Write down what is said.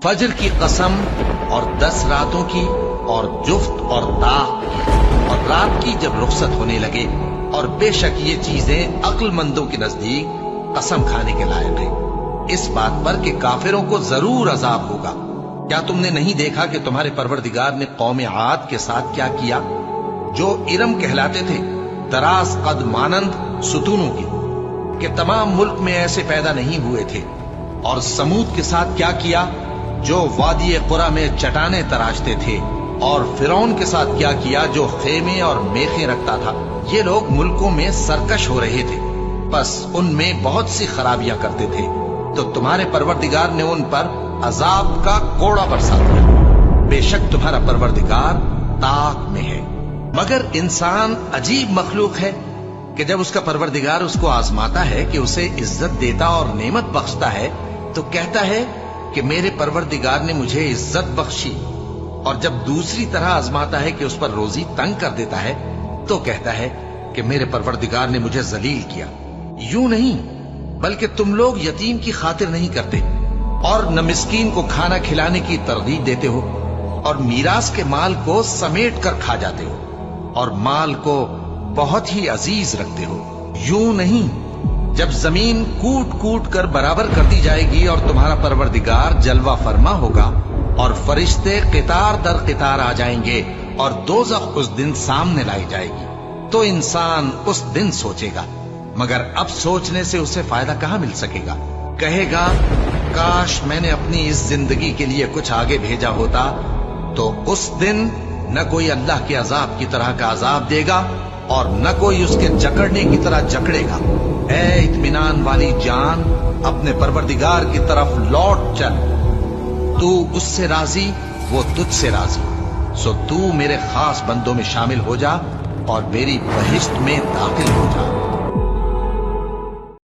फज्र की कसम और 10 रातों की और जुफ्त और ताक की और रात की जब रुखसत होने लगे, और बेशक ये चीजें अक्लमंदों के नजदीक कसम खाने के लायक है, इस बात पर कि काफिरों को जरूर अजाब होगा। क्या तुमने नहीं देखा कि तुम्हारे परवरदिगार ने कौम आद के साथ क्या किया, जो इरम कहलाते थे, दराज कद मानंद सुतूनों की, कि तमाम मुल्क में ऐसे पैदा नहीं हुए थे। और समूद के साथ क्या किया, जो वादी कुरा में चटाने तराशते थे। और फिरौन के साथ क्या किया, जो खेमे और मेखे रखता था। ये लोग मुल्कों में सरकश हो रहे थे, बस उनमें बहुत सी खराबियां करते थे, तो तुम्हारे परवरदिगार ने उन पर अजाब का कोड़ा बरसा दिया। बेशक तुम्हारा परवरदिगार ताक में है। मगर इंसान अजीब मखलूक है कि जब उसका परवरदिगार उसको आजमाता है, कि उसे इज्जत देता और नेमत बख्शता है, तो कहता है कि मेरे परवरदिगार ने मुझे इज्जत बख्शी। और जब दूसरी तरह आजमाता है कि उस पर रोजी तंग कर देता है, तो कहता है कि मेरे परवरदिगार ने मुझे जलील किया। यूं नहीं, बल्कि तुम लोग यतीम की खातिर नहीं करते, और न मिस्कीन को खाना खिलाने की तरगीब देते हो, और मीरास के माल को समेट कर खा जाते हो, और माल को बहुत ही अजीज रखते हो। यूं नहीं, जब जमीन कूट कूट कर बराबर कर दी जाएगी और तुम्हारा परवरदिगार जलवा फरमा होगा, और फरिश्ते कितार दर कितार आ जाएंगे, और दोज़ख उस दिन सामने लाई जाएगी, तो इंसान उस दिन सोचेगा, मगर अब सोचने से उसे फायदा कहां मिल सकेगा। कहेगा, काश मैंने अपनी इस जिंदगी के लिए कुछ आगे भेजा होता, तो उस दिन न कोई अल्लाह के अजाब की तरह का अजाब देगा, और न कोई उसके जकड़ने की तरह जकड़ेगा। ऐ इत्मीनान वाली जान, अपने परवरदिगार की तरफ लौट चल। तू उससे राजी, वो तुझसे राजी, सो तू मेरे खास बंदों में शामिल हो जा और मेरी बहिश्त में दाखिल हो जा।